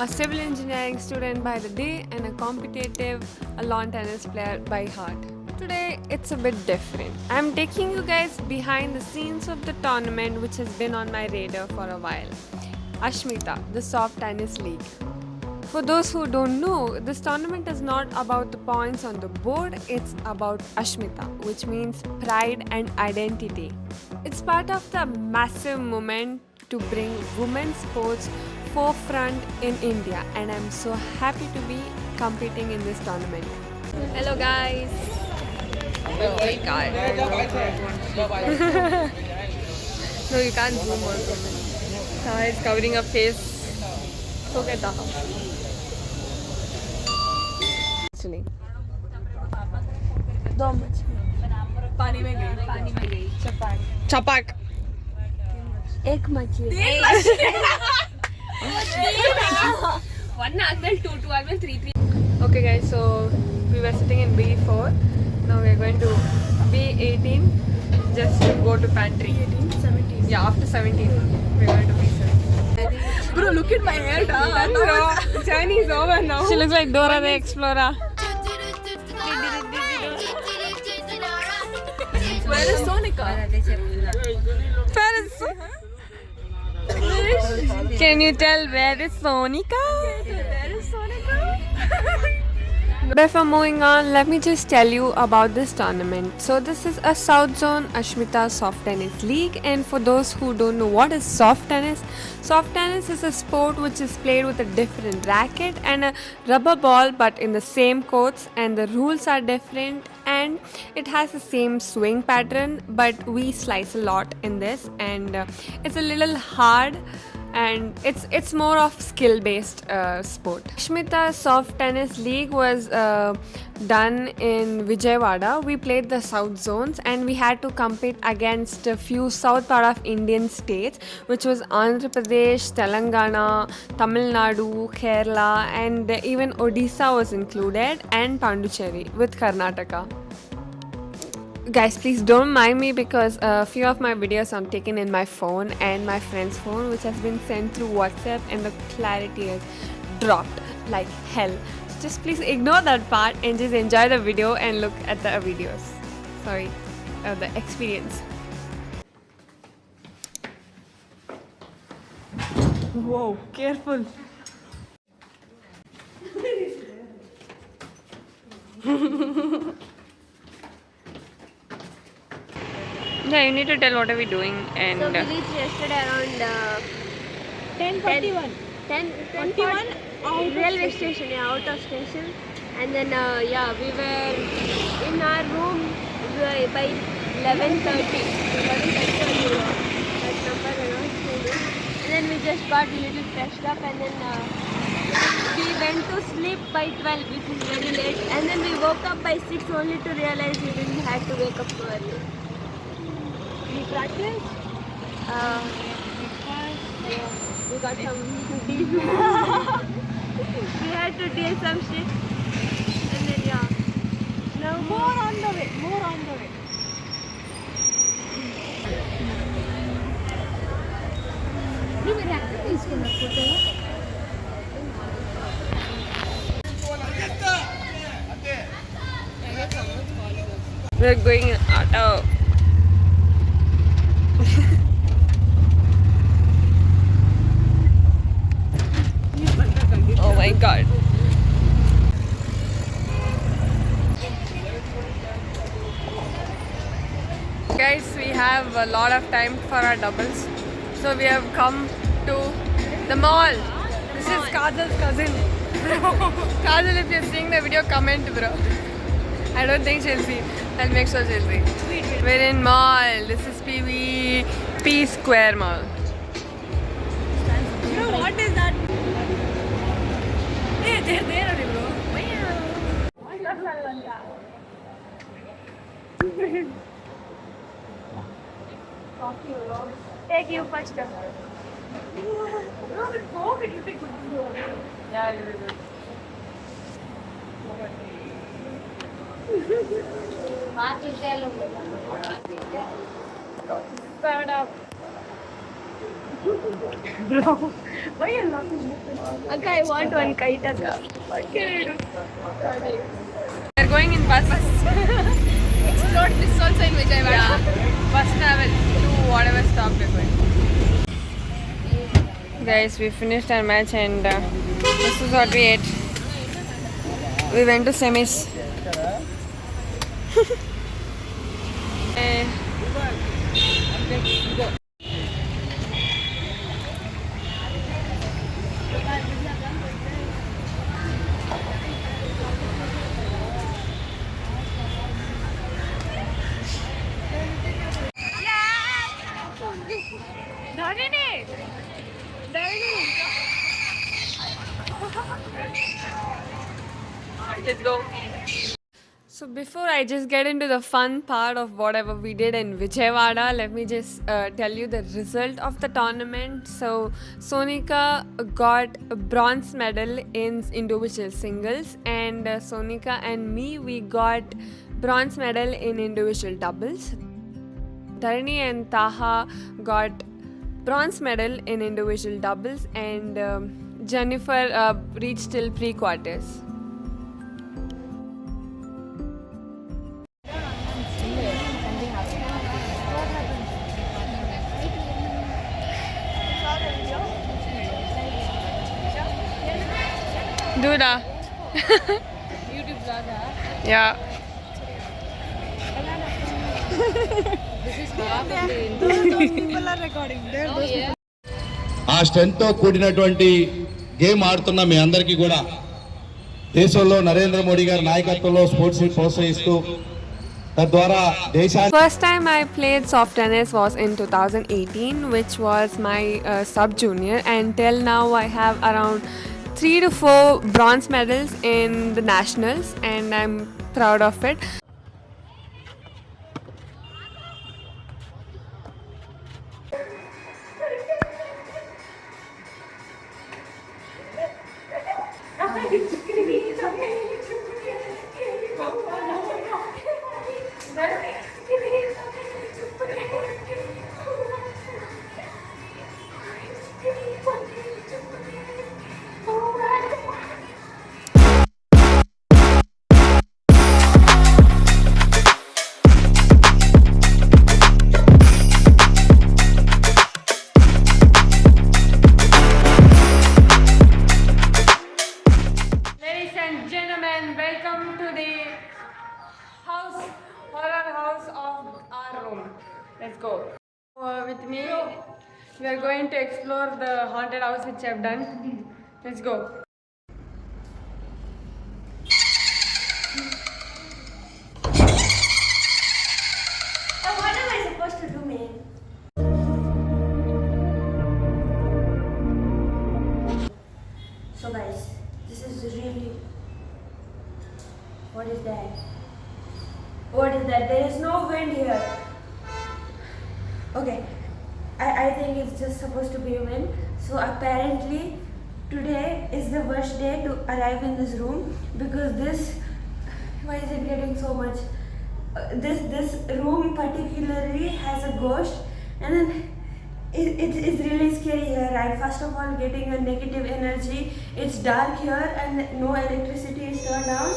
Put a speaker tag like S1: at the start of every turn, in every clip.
S1: a civil engineering student by the day and a competitive lawn tennis player by heart. Today it's a bit different. I'm taking you guys behind the scenes of the tournament which has been on my radar for a while. Ashmita, the Soft Tennis League. For those who don't know, this tournament is not about the points on the board, it's about Ashmita, which means pride and identity. It's part of the massive movement to bring women's sports forefront in India, and I'm so happy to be competing in this tournament. Hello guys. Oh my god. No, you can't zoom also. Taha is covering her face. So get Taha. Actually. दो मछली पानी में गई चपाक एक मछली one angle two angle three. Okay guys, so we were sitting in B4. Now we are going to B18 just to go to pantry. 18, 17. Yeah, after 17 we are going to B7. Bro, look at my hair. Bro, journey is over now. She looks like Dora the Explorer. Where is Sonika? Can you tell where is Sonika? Where is Sonika? Before moving on, let me just tell you about this tournament. So this is a South Zone Ashmita Soft Tennis League, and for those who don't know what is soft tennis is a sport which is played with a different racket and a rubber ball but in the same courts, and the rules are different and it has the same swing pattern, but we slice a lot in this, and it's a little hard and it's more of skill based sport. Ashmita Soft Tennis League was done in Vijayawada. We played the south zones and we had to compete against a few south part of Indian states, which was Andhra Pradesh, Telangana, Tamil Nadu, Kerala, and even Odisha was included, and Pondicherry with Karnataka. Guys, please don't mind me because a few of my videos are taken in my phone and my friend's phone, which has been sent through WhatsApp, and the clarity is dropped like hell. So just please ignore that part and just enjoy the video and look at the videos. Sorry, the experience. Whoa, careful. Yeah, you need to tell what are we doing. And
S2: so we reached yesterday around 10:41. 10:41 railway station, yeah, out of station. And then yeah, we were in our room by 11:30. 11:30 that number and then we just got a little freshed up, and then we went to sleep by 12, which is very late. And then we woke up by 6 only to realize we didn't have to wake up so early. You practice? Yeah, we got some deal. We had to deal some shit. And then yeah. Now more on the way.
S1: we're going in auto. Oh my god. Guys, we have a lot of time for our doubles. So we have come to the mall. This is Kajal's cousin. Kajal, if you're seeing the video, comment bro. I don't think she'll see. I'll make sure she'll see. We're in mall. This is P Square Mall.
S2: Bro, what is that? Hey, they're there already, bro. Take you first.
S1: Yeah, it is. Stand up.
S2: Why are you laughing? Akka, I want one kite, Akka. What can I do?
S1: We're going in bus.
S2: Explore this also in Vijayawada.
S1: Yeah. Bus travel to whatever stop we're going. Guys, we finished our match and this is what we ate. We went to semis. Eh, Let's go. So before I just get into the fun part of whatever we did in Vijayawada, let me just tell you the result of the tournament. So Sonika got a bronze medal in individual singles, and Sonika and me, we got bronze medal in individual doubles. Dharani and Taha got bronze medal in individual doubles, and Jennifer reached till pre-quarters. Do da.
S2: YouTube vlog.
S1: Yeah.
S2: This is half of the intro. People are recording. Oh, yeah.
S3: ఆ స్ట్రెంగ్త్తో కూడినటువంటి game ఆడుతున్న మీ అందరికీ కూడా దేశంలో నరేంద్ర మోడీ గారి నాయకత్వంలో స్పోర్ట్స్ని ప్రోత్సహిస్తూ తద్వారా దేశాన్ని
S1: First time I played soft tennis was in 2018, which was my sub-junior, and till now I have around 3 to 4 bronze medals in the nationals, and I'm proud of it. Ladies and gentlemen, welcome to the horror house of our room. Let's go. With me, we are going to explore the haunted house which I've done. Let's go.
S2: What am I supposed to do, man? So guys, this is really... What is that? What is that? There is no wind here. Okay, I think it's just supposed to be a wind. So apparently today is the worst day to arrive in this room because this... Why is it getting so much? This room particularly has a ghost, and then it's really scary here. I'm first of all getting a negative energy. It's dark here and no electricity is turned on.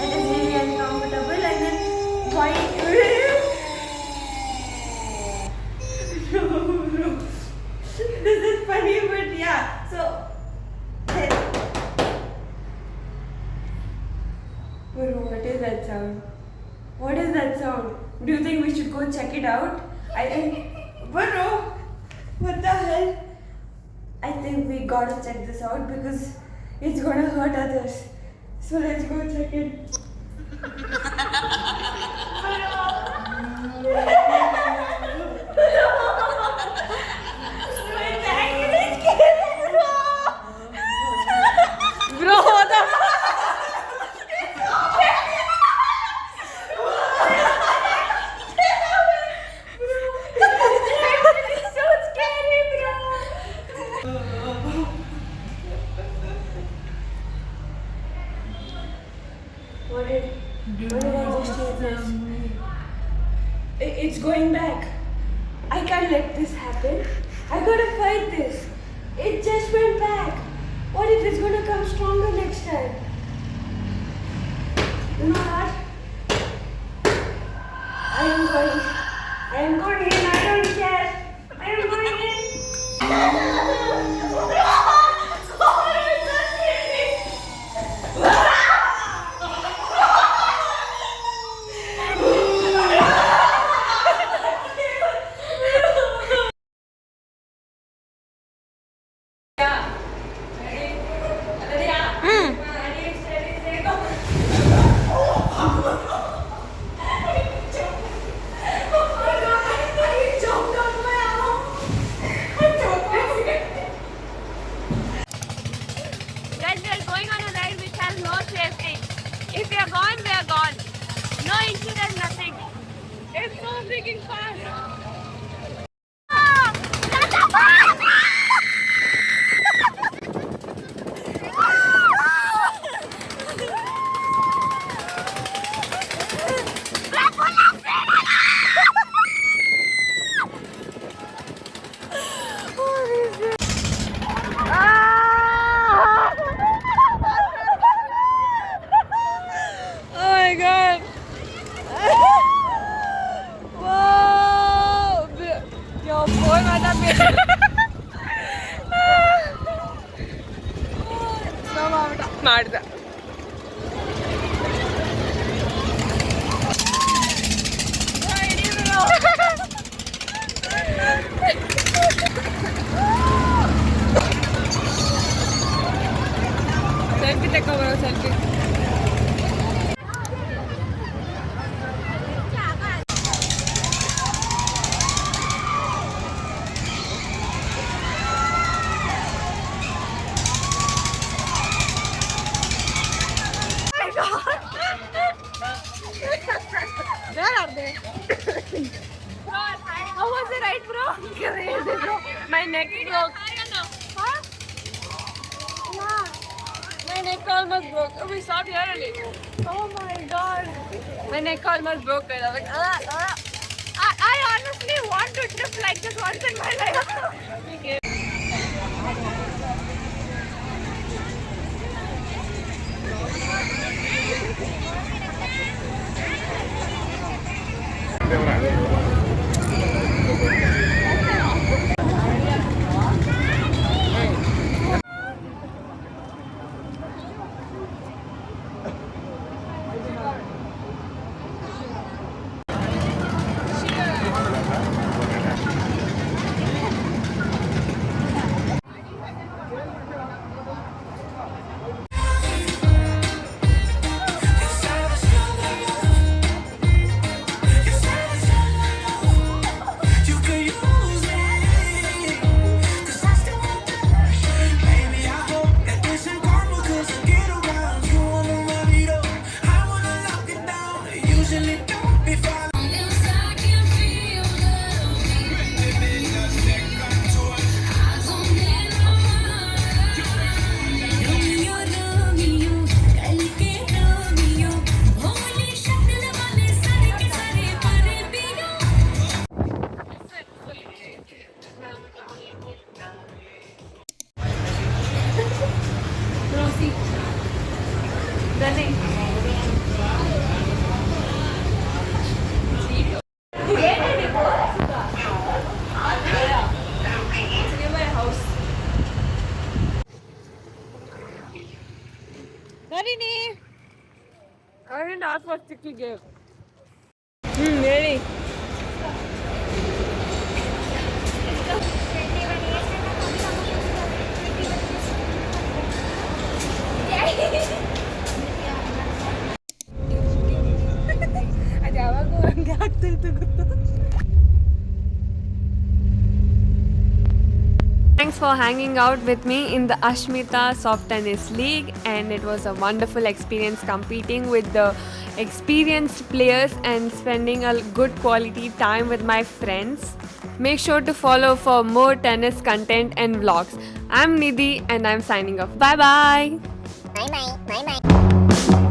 S2: It is really uncomfortable, and then why? No. This is funny, but yeah. So. Bro, what is that sound? What is that sound? Do you think we should go check it out? Bro, what the hell? I think we gotta check this out because it's gonna hurt others. So let's go check it.
S1: Bro, what the fuck?
S2: What did I just hear this?
S1: It's going back. I can't let this happen. I gotta fight this. It just went back. What if it's gonna come stronger next time? You know what? I am going in. I don't care. I am going in.
S2: Guys, we are going on a ride which has no safety. If we are gone, we are gone. No insurance, nothing. It's so freaking fast.
S1: Oh my god. Wow. Yo, boy, madam. ಮಾಡ್ದ selfie ತಗೊಬರೋ selfie Where are they? How was the ride, bro? Crazy, bro. My neck broke. Huh? Yeah. My neck almost broke. Oh, we stopped here only. Oh my god. My neck almost broke. I was like, I honestly want to trip like this once in my life. Okay. Narini! I didn't ask for sticky gift. Really? ಅದು ಯಾವಾಗೂ ಹಂಗೆ ಆಗ್ತಿತ್ತು ಗೊತ್ತು. Thanks for hanging out with me in the Ashmita Soft Tennis League, and it was a wonderful experience competing with the experienced players and spending a good quality time with my friends. Make sure to follow for more tennis content and vlogs. I'm Nidhi and I'm signing off. Bye bye.
S4: Bye bye. Bye bye.